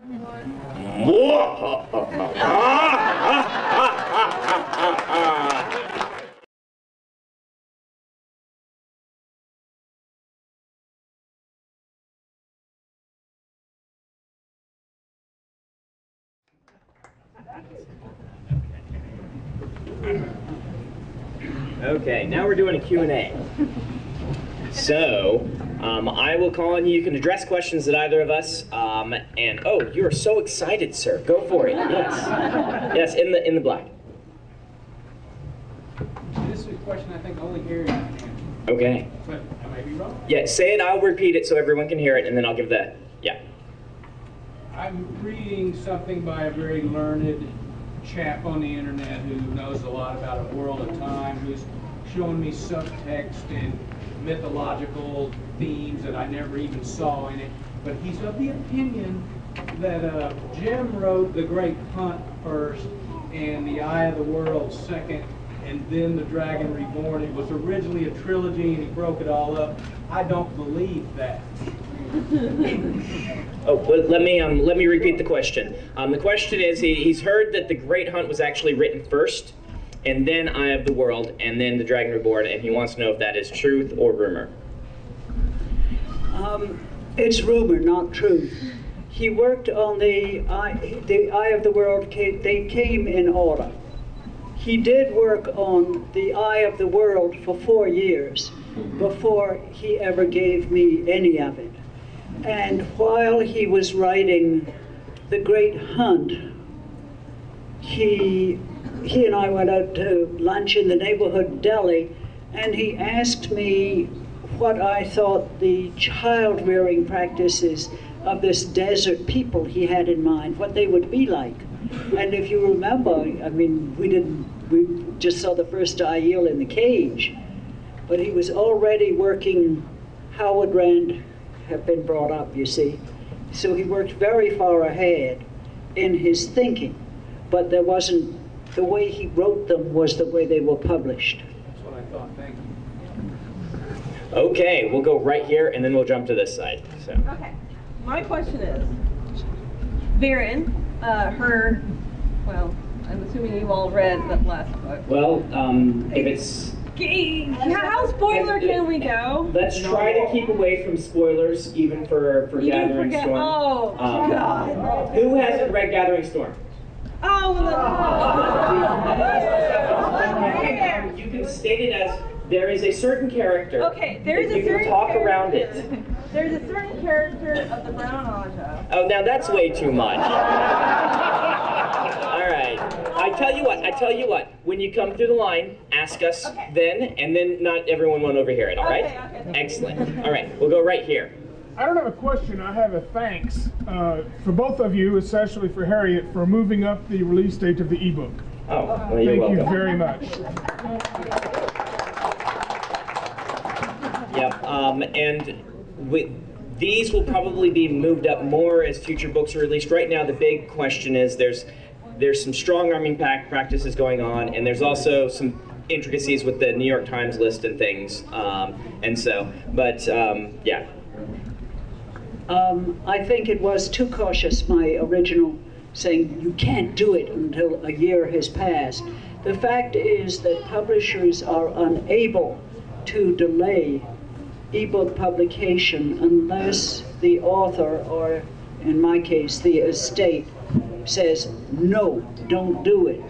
Mwuahahahahahaha. Okay, now we're doing a Q&A. So, I will call on you. You can address questions at either of us. And oh, you're so excited, sir. Go for it. Yes, yes, in the black. This is a question I think only Harry can answer. Okay. But I may be wrong. Yeah, say it. I'll repeat it so everyone can hear it, and then I'll give the I'm reading something by a very learned chap on the internet who knows a lot about A World of Time, who's showing me subtext and mythological themes that I never even saw in it. But he's of the opinion that Jim wrote The Great Hunt first and The Eye of the World second, and then The Dragon Reborn. It was originally a trilogy and he broke it all up. I don't believe that. Oh, well, let me repeat the question. The question is, he's heard that The Great Hunt was actually written first, and then Eye of the World, and then The Dragon Reborn, and he wants to know if that is truth or rumor. It's rumor, not truth. He worked on the Eye of the World. They came in order. He did work on the Eye of the World for 4 years before he ever gave me any of it. And while he was writing The Great Hunt, he and I went out to lunch in the neighborhood deli, and he asked me what I thought the child-rearing practices of this desert people he had in mind, what they would be like. And if you remember, I mean, we just saw the first Aiel in the cage, but he was already working. Howard Rand had been brought up, you see. So he worked very far ahead in his thinking, but there wasn't, the way he wrote them was the way they were published. That's what I thought. Thank you. Okay, we'll go right here, and then we'll jump to this side. So. Okay, my question is, Varen, well, I'm assuming you've all read that last book. Well, if it's... How spoiler can we go? Let's try to keep away from spoilers, even for Gathering Storm. Oh, God. Who hasn't read Gathering Storm? Oh, You can state it as, there is a certain character. Okay, there's a you certain can talk character. Around it. There's a certain character of the Brown Aja. Oh, now that's way too much. All right. I tell you what, when you come through the line, ask us then, and then not everyone won't overhear it, all right? Okay. Excellent. All right, we'll go right here. I don't have a question, I have a thanks for both of you, especially for Harriet, for moving up the release date of the ebook. Oh, well, you're welcome. Thank you very much. Yep, and these will probably be moved up more as future books are released. Right now, the big question is there's some strong arming practices going on, and there's also some intricacies with the New York Times list and things, yeah. I think it was too cautious, my original saying you can't do it until a year has passed. The fact is that publishers are unable to delay ebook publication unless the author, or in my case, the estate, says, no, don't do it.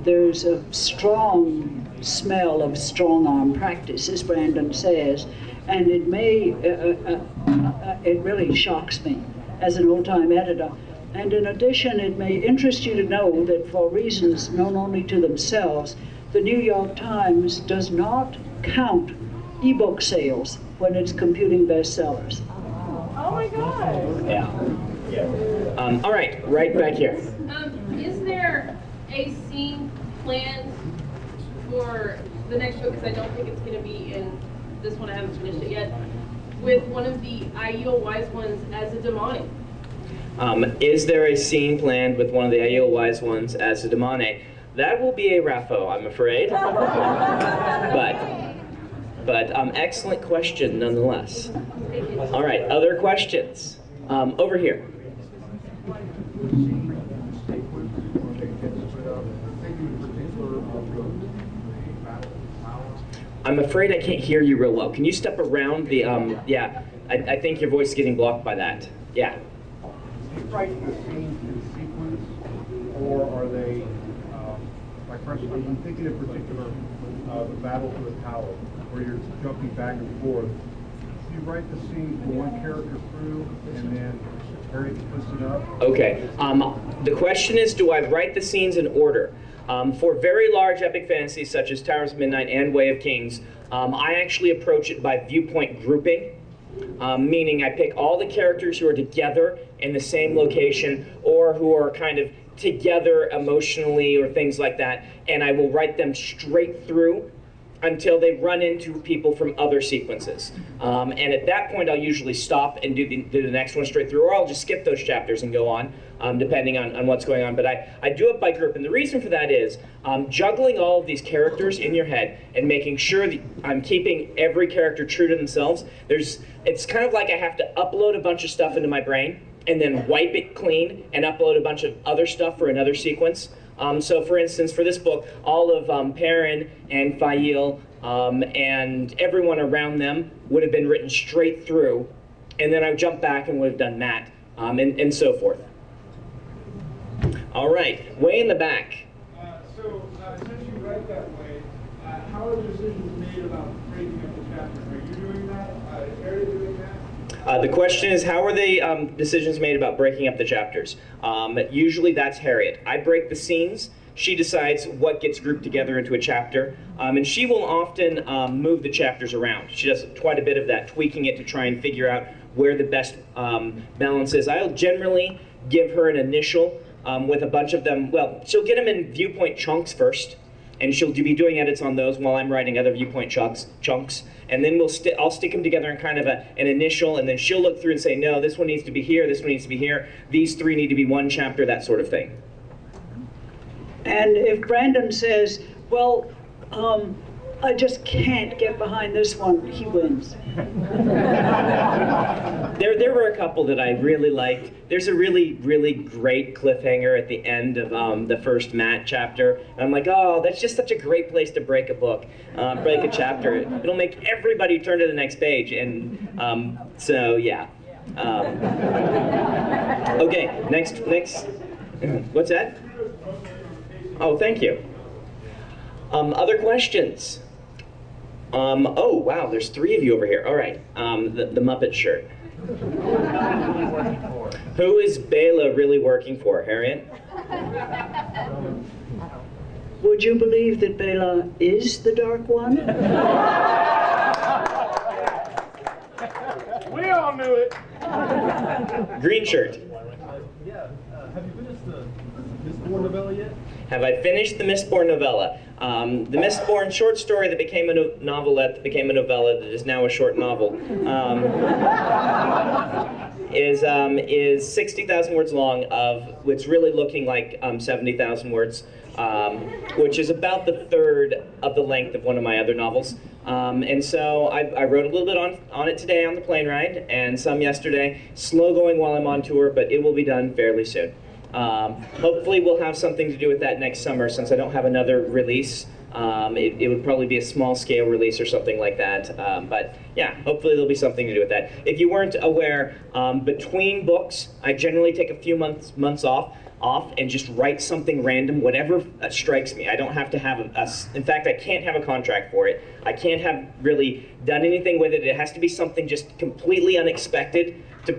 There's a strong smell of strong-arm practice, as Brandon says, and it may, it really shocks me as an old-time editor. And in addition, it may interest you to know that for reasons known only to themselves, the New York Times does not count ebook sales when it's computing bestsellers. Oh my God. Yeah. All right, right back here. Is there a scene planned for the next show? Because I don't think it's going to be in this one. I haven't finished it yet. With one of the Aiel Wise Ones as a demonic. Is there a scene planned with one of the Aiel Wise Ones as a demonic? That will be a Raffo, I'm afraid. But excellent question nonetheless. All right, other questions? Over here. scene, the sequence, or they get split up? Thinking in particular of the battle of powers. I'm afraid I can't hear you real well. Can you step around the, yeah, I think your voice is getting blocked by that. Yeah. Do you write the scenes in sequence, or are they, like for instance, I'm thinking in particular of the battle for the tower, where you're jumping back and forth. Do you write the scene for one character through, and then Harry splits it up? Okay. The question is, do I write the scenes in order? For very large epic fantasies such as Towers of Midnight and Way of Kings, I actually approach it by viewpoint grouping, meaning I pick all the characters who are together in the same location or who are kind of together emotionally or things like that, and I will write them straight through until they run into people from other sequences. And at that point, I'll usually stop and do the next one straight through, or I'll just skip those chapters and go on, depending on what's going on. But I do it by group, and the reason for that is juggling all of these characters in your head and making sure that I'm keeping every character true to themselves. It's kind of like I have to upload a bunch of stuff into my brain and then wipe it clean and upload a bunch of other stuff for another sequence. So for instance, for this book, all of Perrin and Fail and everyone around them would have been written straight through, and then I would jump back and would have done that, and so forth. All right, way in the back. Since you write that way, how are decisions made about breaking up the chapter? Are you doing that? Is Harry doing that? The question is, how are the decisions made about breaking up the chapters? Usually that's Harriet. I break the scenes. She decides what gets grouped together into a chapter. And she will often move the chapters around. She does quite a bit of that, tweaking it to try and figure out where the best balance is. I'll generally give her an initial with a bunch of them. Well, she'll get them in viewpoint chunks first, and she'll be doing edits on those while I'm writing other viewpoint chunks. And then I'll stick them together in kind of an initial, and then she'll look through and say, no, this one needs to be here, this one needs to be here, these three need to be one chapter, that sort of thing. And if Brandon says, well, I just can't get behind this one, he wins. There were a couple that I really liked. There's a really, really great cliffhanger at the end of the first Matt chapter. And I'm like, oh, that's just such a great place to break a book, break a chapter. It'll make everybody turn to the next page. And so, yeah. Okay, next. What's that? Oh, thank you. Other questions? Oh, wow, there's 3 of you over here. All right, the Muppet shirt. Who is Bela really working for, Harriet? Would you believe that Bela is the Dark One? We all knew it. Green shirt. Yeah, have you finished the Mistborn novella yet? Have I finished the Mistborn novella? The Mistborn short story that became a novelette, that became a novella, that is now a short novel, is 60,000 words long, of what's really looking like 70,000 words, which is about the third of the length of one of my other novels. And so I wrote a little bit on it today on the plane ride, and some yesterday. Slow going while I'm on tour, but it will be done fairly soon. Hopefully we'll have something to do with that next summer, since I don't have another release. It would probably be a small scale release or something like that. But yeah, hopefully there'll be something to do with that. If you weren't aware, between books, I generally take a few months off and just write something random, whatever strikes me. I don't have to have in fact, I can't have a contract for it. I can't have really done anything with it. It has to be something just completely unexpected to,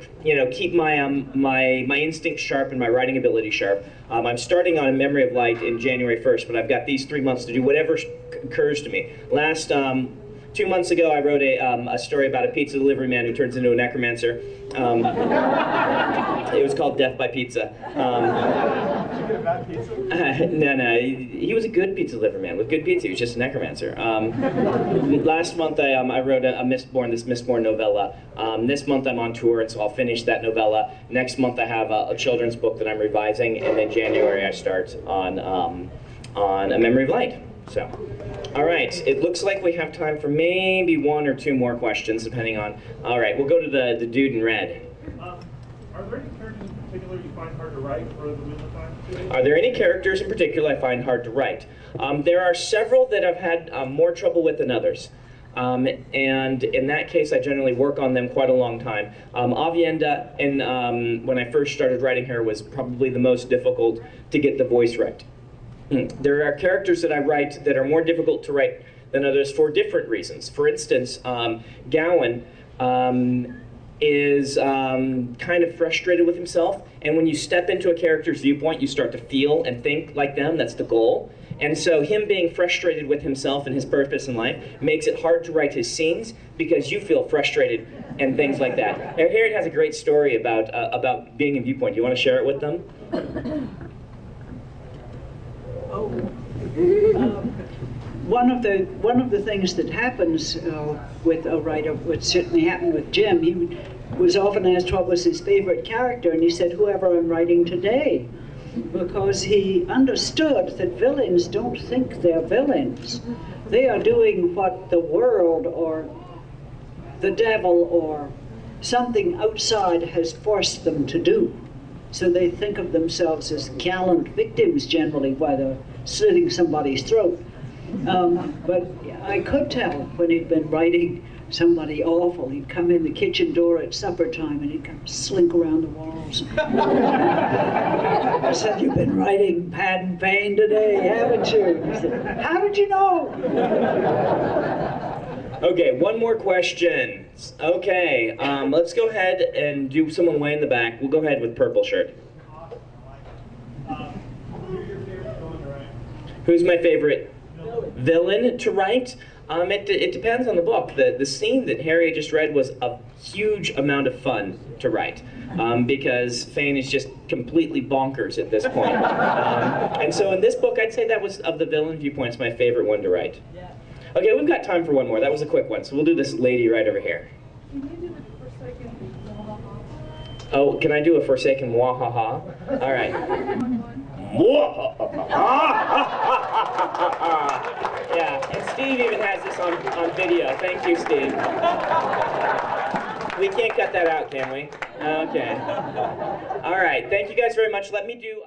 keep my my instinct sharp and my writing ability sharp. I'm starting on A Memory of Light in January 1st, but I've got these 3 months to do whatever occurs to me. Last 2 months ago, I wrote a story about a pizza delivery man who turns into a necromancer. It was called Death by Pizza. No, he was a good pizza delivery man with good pizza. He was just a necromancer. Last month, I wrote this Mistborn novella. This month, I'm on tour, and so I'll finish that novella. Next month, I have a children's book that I'm revising, and then January, I start on A Memory of Light. So, all right, it looks like we have time for maybe 1 or 2 more questions, depending on. All right, we'll go to the dude in red. Are there any characters in particular you find hard to write for the Wheel of Time? Are there any characters in particular I find hard to write? There are several that I've had more trouble with than others. And in that case, I generally work on them quite a long time. Avienda, when I first started writing her, was probably the most difficult to get the voice right. There are characters that I write that are more difficult to write than others for different reasons. For instance, Gowan is kind of frustrated with himself, and when you step into a character's viewpoint, you start to feel and think like them. That's the goal. And so him being frustrated with himself and his purpose in life makes it hard to write his scenes because you feel frustrated and things like that. Now, Harriet has a great story about being in viewpoint. Do you want to share it with them? One of the things that happens with a writer, which certainly happened with Jim, he was often asked what was his favorite character, and he said, whoever I'm writing today, because he understood that villains don't think they're villains. They are doing what the world or the devil or something outside has forced them to do. So they think of themselves as gallant victims generally while they're slitting somebody's throat. But I could tell when he'd been writing somebody awful. He'd come in the kitchen door at supper time and he'd come slink around the walls. I said, "You've been writing Pad and Pain today, haven't you?" He said, "How did you know?" Okay, one more question. Okay, let's go ahead and do someone way in the back. We'll go ahead with purple shirt. Who's my favorite villain to write? It depends on the book. The scene that Harriet just read was a huge amount of fun to write because Fane is just completely bonkers at this point. And so in this book, I'd say that was, of the villain viewpoints, my favorite one to write. Okay, we've got time for one more. That was a quick one, so we'll do this lady right over here. Can you do the Forsaken Mwuahahaha? Oh, can I do a Forsaken Mwuahaha? All right. Yeah, and Steve even has this on video. Thank you, Steve. We can't cut that out, can we? Okay. All right, thank you guys very much. Let me do...